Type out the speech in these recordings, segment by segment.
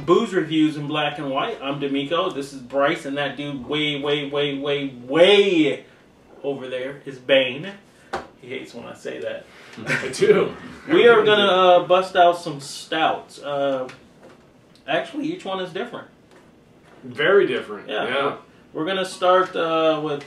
Boozerevooze in black and white. I'm D'Amico. This is Bryce, and that dude way over there is Bane. He hates when I say that. I do. We are gonna bust out some stouts. Actually, each one is different. Very different. Yeah. Yeah. We're gonna start with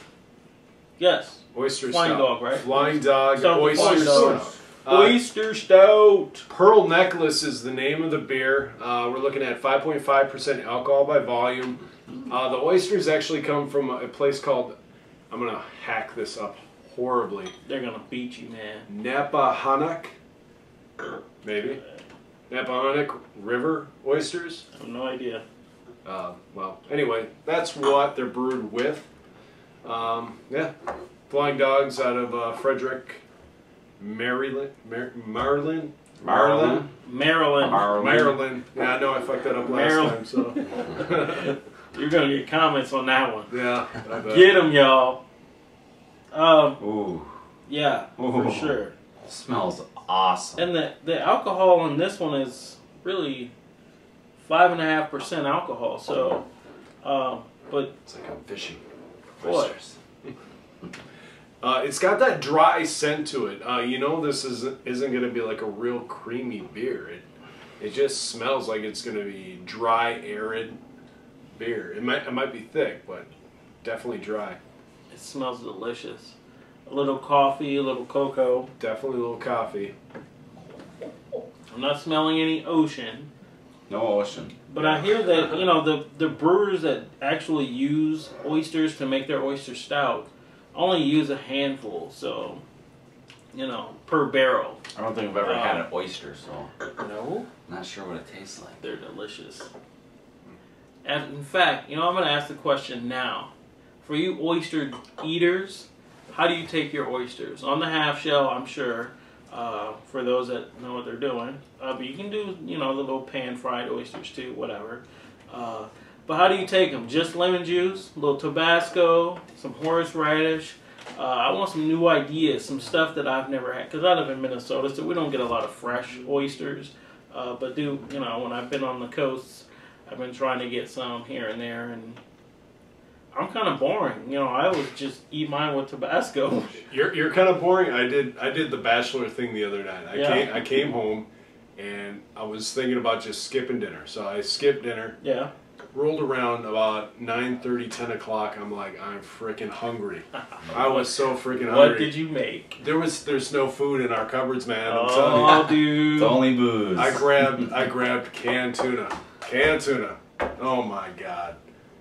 Oyster Flying Stout. Dog, right? Flying Dog. Start with Oyster Flying Dog. Stout. Oyster Stout. Pearl Necklace is the name of the beer. We're looking at 5.5% alcohol by volume. The oysters actually come from a place called, I'm going to hack this up horribly. They're going to beat you, man. Nappahannock, maybe. Nappahannock River oysters. I have no idea. Well, anyway, that's what they're brewed with. Yeah, Flying Dogs out of Frederick, Maryland. Maryland. Yeah, I know I fucked that up last time, so. You're going to get comments on that one. Yeah, I bet. Get them, y'all. Ooh. Yeah, for sure. It smells awesome. And the alcohol in this one is really 5.5% alcohol, so, but. It's like I'm fishing. Boy. It's got that dry scent to it. You know, this isn't going to be like a real creamy beer. It just smells like it's going to be dry, arid beer. It might be thick, but definitely dry. It smells delicious. A little coffee, a little cocoa. Definitely a little coffee. I'm not smelling any ocean. No ocean. But I hear that, you know, the brewers that actually use oysters to make their oyster stout only use a handful, so, you know, per barrel. I don't think I've ever had an oyster, so No? not sure what it tastes like. They're delicious. And in fact, you know, I'm going to ask the question now. For you oyster eaters, how do you take your oysters? On the half shell, I'm sure, for those that know what they're doing. But you can do, you know, the little pan-fried oysters too, whatever. But how do you take them? Just lemon juice, a little Tabasco, some horseradish. I want some new ideas, some stuff that I've never had. Because I live in Minnesota, so we don't get a lot of fresh oysters. But you know, when I've been on the coasts, I've been trying to get some here and there. And I'm kind of boring. You know, I would just eat mine with Tabasco. You're kind of boring. I did the bachelor thing the other night. I came home, and I was thinking about just skipping dinner. So I skipped dinner. Yeah. Rolled around about 9:30, 10 o'clock. I'm like, I'm freaking hungry. I was so freaking hungry. What did you make? There's no food in our cupboards, man. I'm Oh, telling you. dude. It's only booze. I grabbed canned tuna. Canned tuna. Oh my god.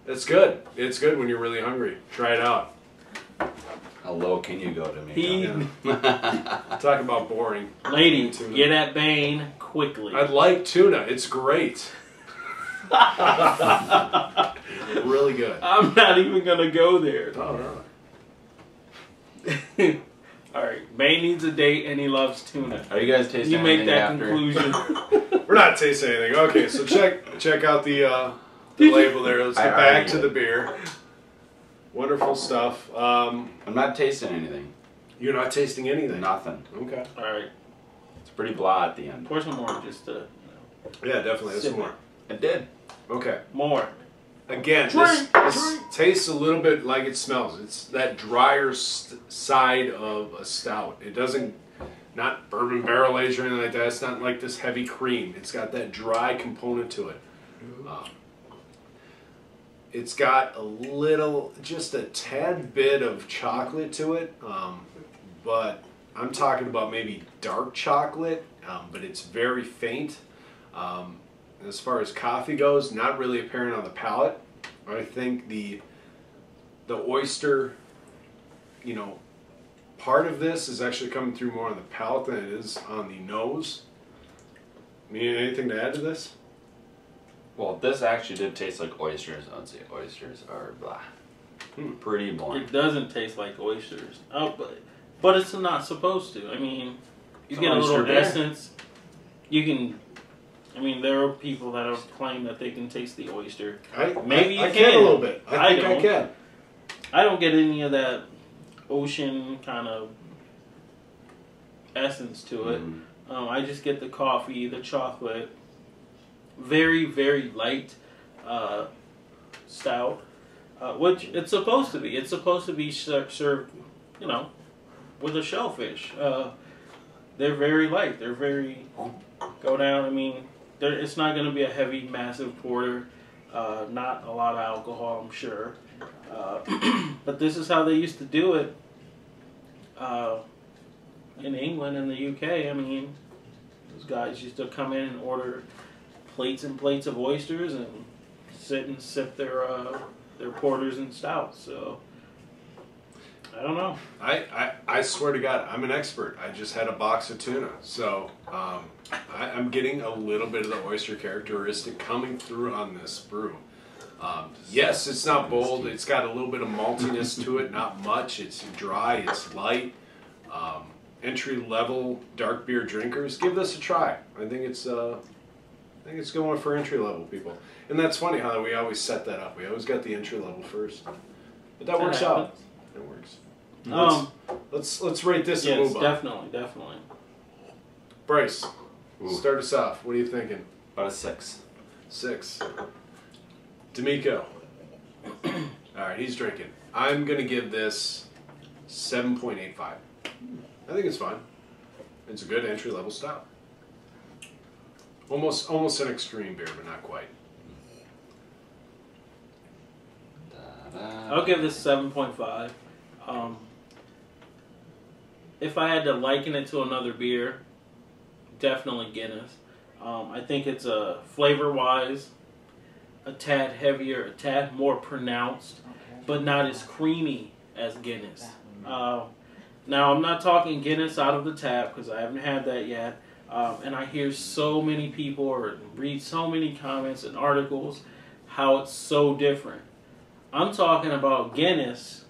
It's good. It's good when you're really hungry. Try it out. How low can you go to me? Talk about boring. Lady, get at Bane quickly. I like tuna. It's great. Really good. I'm not even gonna go there. Oh, no. Alright, Bane needs a date and he loves tuna. Are you guys tasting You make anything that after? conclusion. We're not tasting anything. Okay, so check out the label there. Let's get back to the beer. Wonderful stuff. I'm not tasting anything. You're not tasting anything? Nothing. Okay. Alright. It's pretty blah at the end. Pour some more just to... Yeah, definitely. That's more. It did. Okay. More. Again, this tastes a little bit like it smells. It's that drier side of a stout. It doesn't, not bourbon barrel aged or anything like that. It's not like this heavy cream. It's got that dry component to it. It's got a little, just a tad bit of chocolate to it, but I'm talking about maybe dark chocolate, but it's very faint. As far as coffee goes, not really apparent on the palate. I think the oyster, you know, part of this is actually coming through more on the palate than it is on the nose. I mean, anything to add to this? Well, this actually did taste like oysters. I would say oysters are blah. Pretty boring. It doesn't taste like oysters. Oh, but it's not supposed to. I mean, you get a little essence. You can... I mean, there are people that have claimed that they can taste the oyster. Maybe you can a little bit. I think I can. I don't get any of that ocean kind of essence to it. I just get the coffee, the chocolate, very, very light stout, which it's supposed to be. It's supposed to be served, you know, with a shellfish. They're very light. They're very go down. I mean, it's not going to be a heavy, massive porter. Not a lot of alcohol, I'm sure. But this is how they used to do it in England and the UK. I mean, those guys used to come in and order plates and plates of oysters and sit and sip their porters and stouts. So I don't know. I swear to God, I'm an expert. I just had a box of tuna, so I'm getting a little bit of the oyster characteristic coming through on this brew. Yes, it's not bold. It's got a little bit of maltiness to it, not much. It's dry. It's light. Entry level dark beer drinkers, give this a try. I think it's going for entry level people, and that's funny how we always set that up. We always got the entry level first, but that works out. It works. Let's rate this and move on. Definitely. Bryce, start us off. What are you thinking? About a 6. 6. D'Amico. All right, he's drinking. I'm gonna give this 7.85. I think it's fine. It's a good entry level stout. Almost an extreme beer, but not quite. I'll give this 7.5. If I had to liken it to another beer, definitely Guinness. I think it's flavor-wise, a tad heavier, a tad more pronounced, but not as creamy as Guinness. Now, I'm not talking Guinness out of the tap because I haven't had that yet. And I hear so many people or read so many comments and articles how it's so different. I'm talking about Guinness,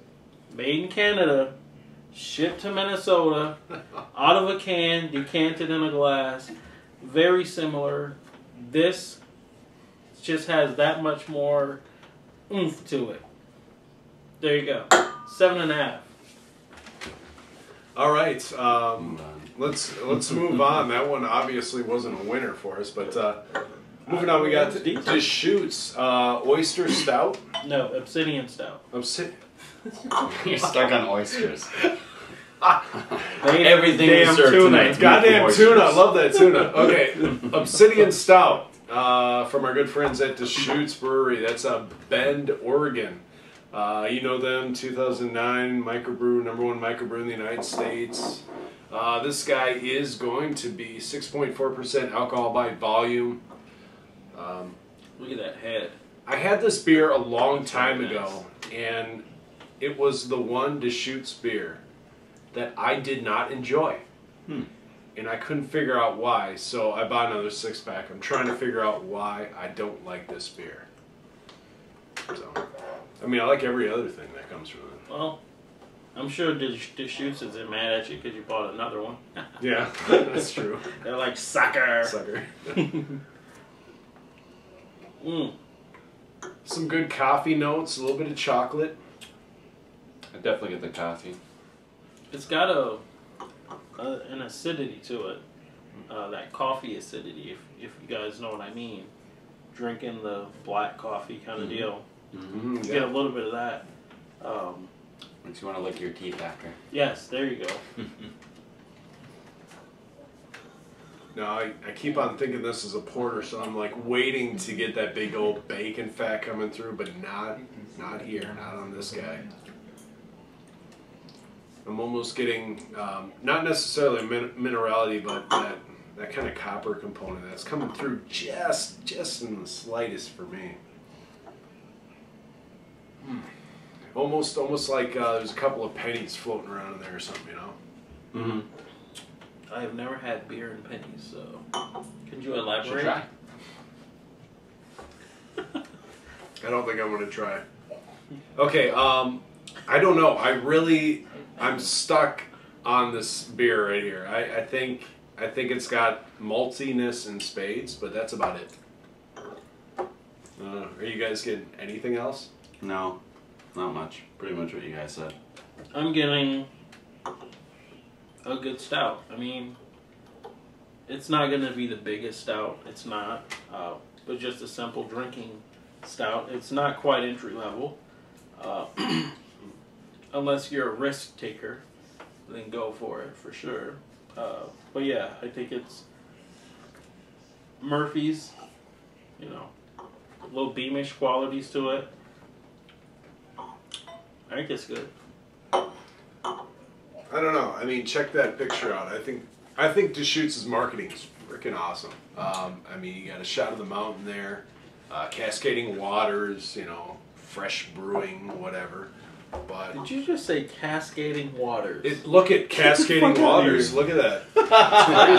made in Canada, shipped to Minnesota, out of a can, decanted in a glass. Very similar. This just has that much more oomph to it. There you go. 7.5. All right, let's move on. That one obviously wasn't a winner for us, but moving on, we got Deschutes Oyster Stout. No, Obsidian Stout. You're stuck on oysters. Everything is served tonight. Goddamn tuna! I love that tuna. Okay, Obsidian Stout from our good friends at Deschutes Brewery. That's Bend, Oregon. You know them, 2009 microbrew, #1 microbrew in the United States. This guy is going to be 6.4% alcohol by volume. Look at that head. I had this beer a long time ago, and it was the one Deschutes beer that I did not enjoy. And I couldn't figure out why, so I bought another 6-pack. I'm trying to figure out why I don't like this beer. So, I mean, I like every other thing that comes from it. Well, I'm sure Deschutes isn't mad at you because you bought another one. Yeah, that's true. They're like, sucker. Sucker. Some good coffee notes, a little bit of chocolate. I definitely get the coffee. It's got an acidity to it. That coffee acidity, if you guys know what I mean. Drinking the black coffee kind of deal. You get a little bit of that. Makes you want to lick your teeth after. Yes, there you go. No, I keep on thinking this is a porter, so I'm like waiting to get that big old bacon fat coming through, but not here, not on this guy. I'm almost getting, not necessarily minerality, but that kind of copper component that's coming through just in the slightest for me. Almost like there's a couple of pennies floating around in there or something, you know? I have never had beer and pennies, so can you elaborate? Try. I don't think I'm going to try. Okay, I don't know. I'm stuck on this beer right here. I think it's got maltiness in spades, but that's about it. Are you guys getting anything else? No, not much. Pretty much what you guys said. I'm getting a good stout. I mean, it's not going to be the biggest stout. It's not. but just a simple drinking stout. It's not quite entry level, unless you're a risk taker, then go for it for sure. But yeah, I think it's Murphy's, you know, little Beamish qualities to it. I think it's good. I don't know. I mean, check that picture out. I think Deschutes' marketing is freaking awesome. I mean, you got a shot of the mountain there, cascading waters, you know, fresh brewing, whatever. But did you just say cascading waters? Look at cascading waters. Look at that. It's crazy,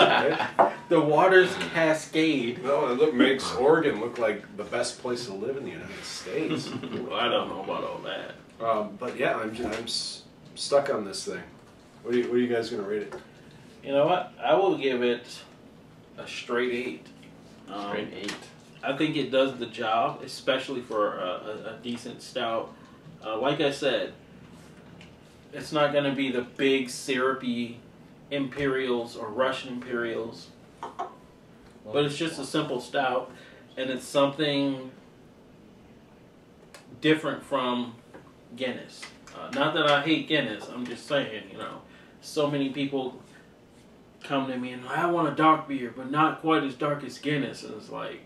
right? The waters cascade. No, it makes Oregon look like the best place to live in the United States. Well, I don't know about all that. But yeah, I'm stuck on this thing. What are you guys gonna rate it? You know what? I will give it a straight 8. Straight 8. I think it does the job, especially for a decent stout. Like I said, it's not going to be the big syrupy Imperials or Russian Imperials, but it's just a simple stout, and it's something different from Guinness. Not that I hate Guinness, I'm just saying, you know, so many people come to me and I want a dark beer, but not quite as dark as Guinness, and it's like,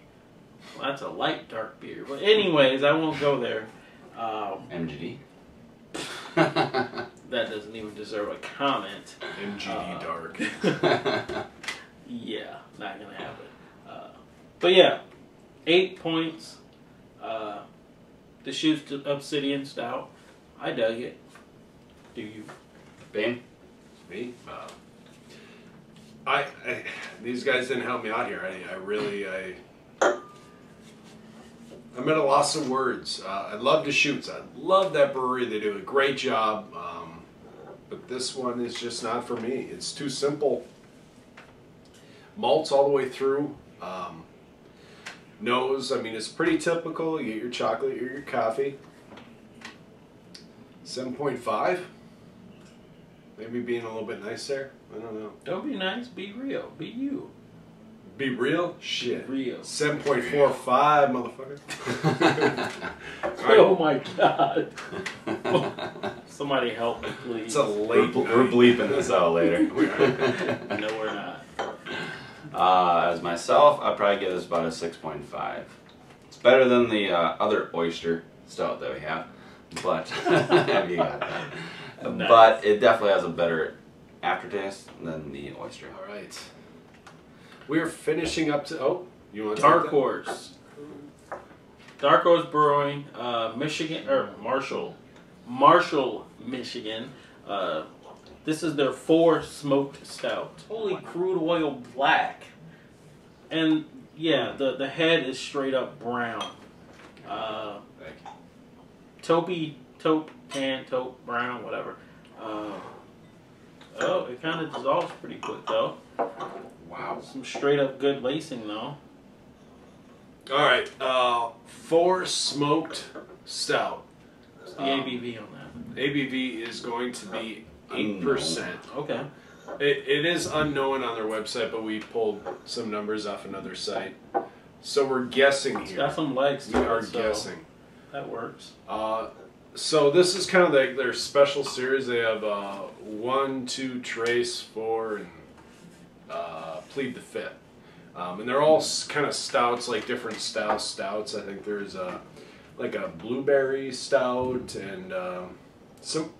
well, that's a light dark beer. But anyways, I won't go there. MGD. That doesn't even deserve a comment. MGD dark. Yeah, not gonna happen. But yeah, 8 points. Deschutes Obsidian Stout. I dug it. Do you? Bane? Me? I these guys didn't help me out here. I'm at a loss of words. I love Deschutes. I love that brewery. They do a great job. But this one is just not for me. It's too simple. Malts all the way through. Nose, I mean, it's pretty typical. You get your chocolate, you get your coffee. 7.5. Maybe being a little bit nice there. I don't know. Don't be nice. Be real. Be you. Be real? Shit. Be real. 7.45, motherfucker. Oh my god. Somebody help me, please. It's a late We're night. bleeping this out later. No, we're not. As myself, I'd probably give this about a 6.5. It's better than the other oyster stout that we have, but have you got that? Nice. But it definitely has a better aftertaste than the oyster. All right. We're finishing up to... Oh, you want to Dark Horse. Dark Horse Brewing, Michigan, or Marshall, Michigan. This is their Fore smoked stout. Holy crude oil black. And yeah, the head is straight up brown. Thank you. Taupe brown, whatever. Oh, it kind of dissolves pretty quick though. Wow. Some straight up good lacing though. All right. Fore smoked stout. What's the ABV on that? ABV is going to be 8%. Okay. It is unknown on their website, but we pulled some numbers off another site. So we're guessing It's here. got some legs We to are it, so guessing. that works. So this is kind of their special series. They have 1, 2, Trace, 4, and Plead the Fifth. And they're all kind of stouts, like different stouts. I think there's like a blueberry stout, and some.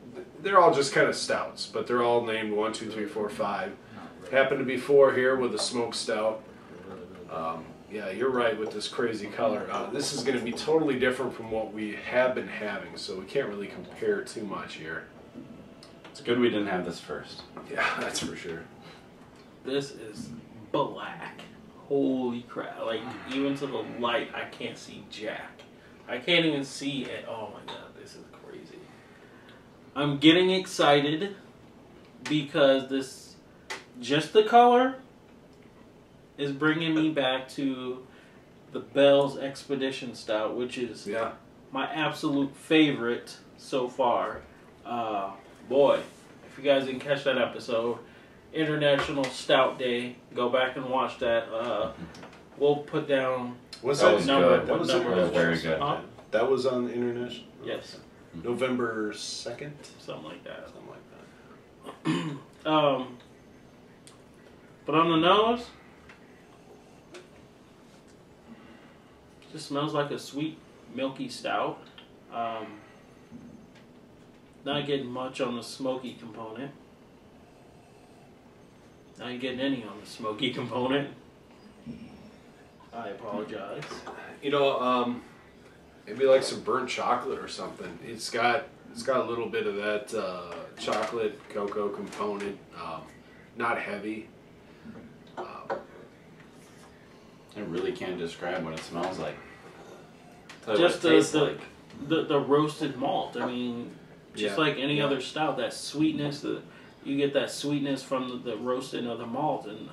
They're all just kind of stouts, but they're all named 1, 2, 3, 4, 5. Happen to be 4 here with a smoked stout. Yeah, you're right with this crazy color. This is going to be totally different from what we have been having, so we can't really compare too much here. It's good we didn't have this first. Yeah, that's for sure. This is black. Holy crap. Like, even to the light, I can't see jack. I can't even see it. Oh my god, this is crazy. I'm getting excited because this, just the color, is bringing me back to the Bell's Expedition Stout, which is my absolute favorite so far. Boy, if you guys didn't catch that episode, International Stout Day, go back and watch that. We'll put down Was That that was number? good. What was number it? That was very good. Huh? That was on the international. Yes, November 2nd, something like that. something like that. But on the nose, just smells like a sweet, milky stout. Not getting much on the smoky component. Not getting any on the smoky component. I apologize. You know, maybe like some burnt chocolate or something. It's got a little bit of that chocolate cocoa component. Not heavy. I really can't describe what it smells like. Tell you Just what it tastes like. the roasted malt. I mean, just like any other stout, that sweetness, you get that sweetness from the roasting of the malt, and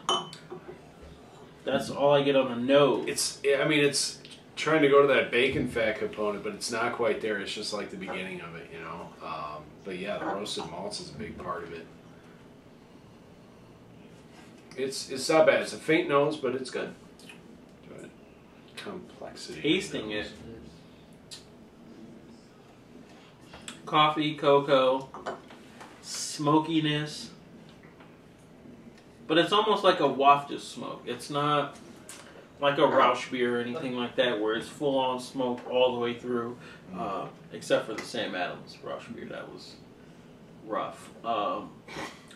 that's all I get on the nose. It's trying to go to that bacon fat component, but it's not quite there. It's just like the beginning of it, you know. But yeah, the roasted malts is a big part of it. It's not bad. It's a faint nose, but it's good. Complexity. Tasting it. Coffee, cocoa, smokiness. But it's almost like a wafted smoke. It's not like a Rausch beer or anything like that where it's full on smoke all the way through. Except for the Sam Adams Rausch beer. That was rough. I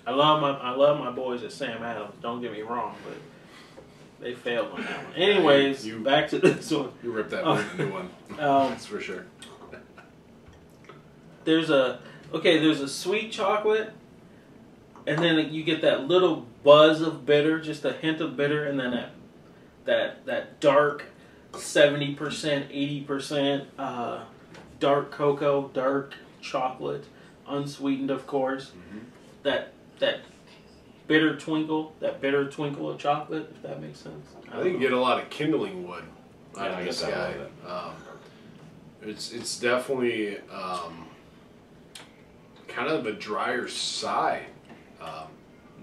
love my boys at Sam Adams, don't get me wrong, but they failed on that one. Anyways, back to this one. You ripped that new one. That's for sure. There's a sweet chocolate, and then you get that little buzz of bitter, just a hint of bitter, and then that dark 70%, 80% dark cocoa, dark chocolate, unsweetened, of course. Mm-hmm. That bitter twinkle of chocolate, if that makes sense. I think you get a lot of kindling wood out of I this get guy. that It's definitely kind of a drier side.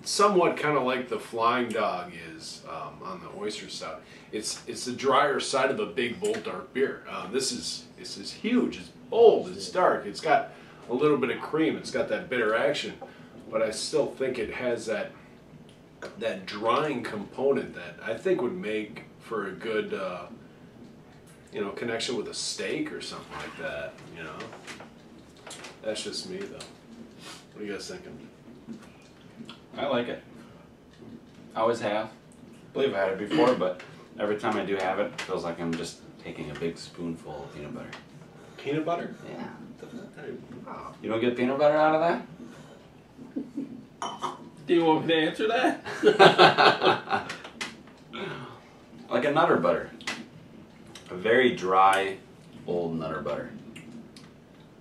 Somewhat kind of like the Flying Dog is on the oyster stout. It's the drier side of a big, bold, dark beer. This is huge. It's bold. It's dark. It's got a little bit of cream. It's got that bitter action, but I still think it has that drying component that I think would make for a good connection with a steak or something like that. You know, that's just me though. What are you guys thinking? I like it. I always have. I believe I had it before, but every time I do have it, it feels like I'm just taking a big spoonful of peanut butter. Peanut butter? Yeah. Wow. You don't get peanut butter out of that? Do you want me to answer that? Like a Nutter Butter. A very dry, old Nutter Butter.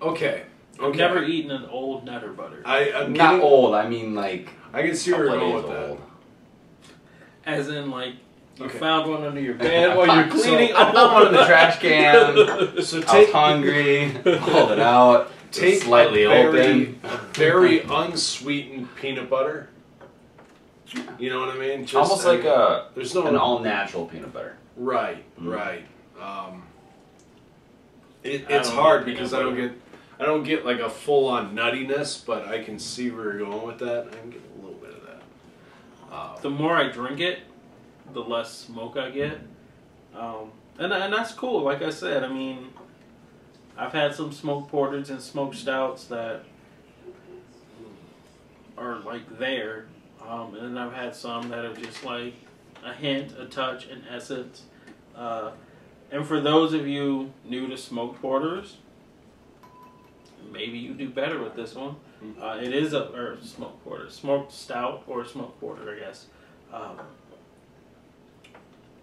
Okay. I've never eaten an old Nutter Butter. I'm Not getting, old, I mean like I can see a where you're couple going days with that. old. As in, like, you Okay. found one under your bed while you're cleaning. I found one in the trash can. So I was take hungry, pulled it out, take it's slightly open. a very unsweetened peanut butter. You know what I mean? Just, Almost like there's no an all-natural peanut butter. right. Mm. It's don't hard get because peanut I don't get like a full-on nuttiness, but I can see where you're going with that. I can get a little bit of that. The more I drink it, the less smoke I get. And that's cool. Like I said, I mean, I've had some smoked porters and smoked stouts that are like there. And then I've had some that are just like a hint, a touch, an essence. And for those of you new to smoked porters, maybe you do better with this one. It is a smoked porter, smoked stout or smoked porter, I guess.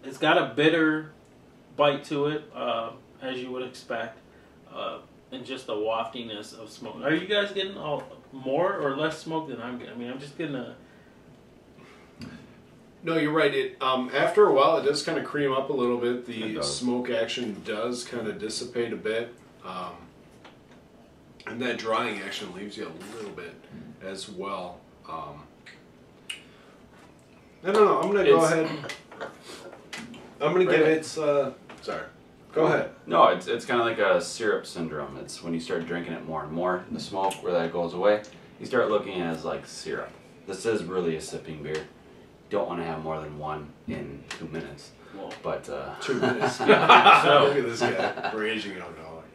It's got a bitter bite to it, as you would expect, and just the waftiness of smoke. Are you guys getting more or less smoke than I'm getting? I mean, I'm just getting a... No, you're right. It after a while, it does kind of cream up a little bit. The It does. smoke action does kind of dissipate a bit, and that drying action leaves you a little bit as well. I don't know. I'm gonna go ahead. I'm gonna give it Sorry. Go ahead. No, it's kind of like a syrup syndrome. It's when you start drinking it more and more, the smoke where that goes away, you start looking at it as like syrup. This is really a sipping beer. Don't want to have more than one in 2 minutes. Well, But 2 minutes. Look at this guy. We're aging alcoholic.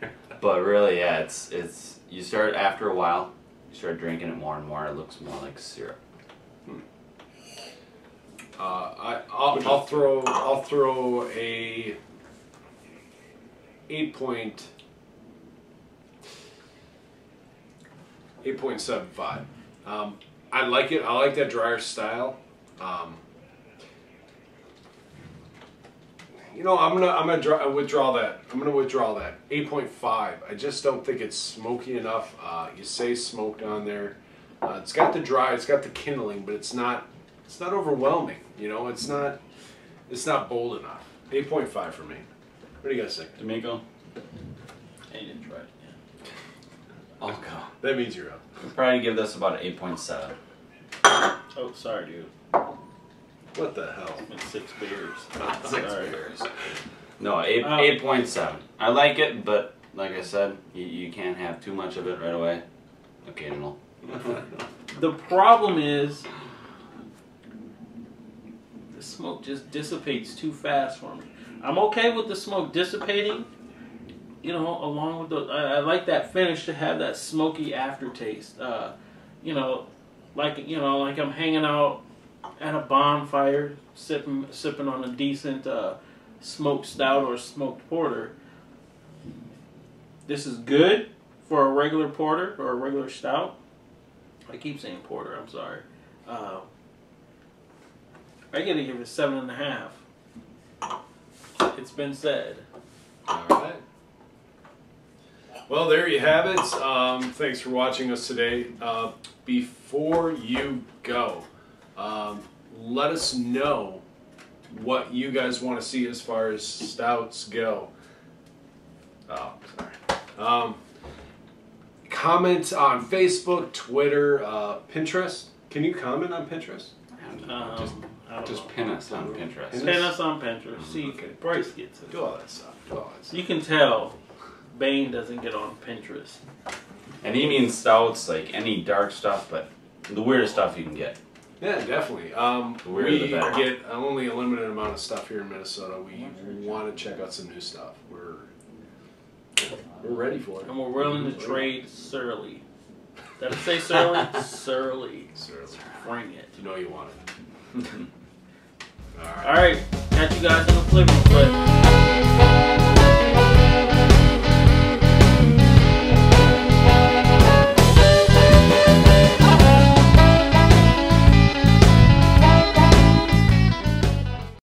but really, yeah, it's you start after a while, you start drinking it more and more. It looks more like syrup. I'll throw a 8.75. I like it. I like that drier style. You know, I'm gonna withdraw that. I'm gonna withdraw that 8.5. I just don't think it's smoky enough. You say smoked on there. It's got the dry. It's got the kindling, but it's not overwhelming. You know, it's not bold enough. 8.5 for me. What do you guys think? D'Amico? I didn't try it yet. I'll go. That means you're up. I'll probably give this about an 8.7. Oh, sorry, dude. What the hell? It's 6 beers. 6 Sorry. beers. No, 8.7. I like it, but like I said, you can't have too much of it right away. Occasional. The problem is the smoke just dissipates too fast for me. I'm okay with the smoke dissipating, you know, along with the. I like that finish to have that smoky aftertaste. You know, like I'm hanging out at a bonfire, sipping on a decent smoked stout or smoked porter. This is good for a regular porter or a regular stout. I keep saying porter. I'm sorry. I gotta give it 7.5. It's been said. All right. Well, there you have it. Thanks for watching us today. Before you go, let us know what you guys want to see as far as stouts go. Oh, sorry. Comment on Facebook, Twitter, Pinterest. Can you comment on Pinterest? Just pin us on Pinterest. Pin us on Pinterest. See, Okay. Bryce gets it. Do all that stuff. You can tell Bane doesn't get on Pinterest. And he means stouts, like any dark stuff, but the weirdest stuff you can get. Yeah, definitely. weirder We the better. get only a limited amount of stuff here in Minnesota. We want to check out some new stuff. We're ready for it. And we're willing to trade surly. Did I say surly? Surly. Surly. Bring it. You know you want it. All right. Alright, catch you guys on the flavor flip.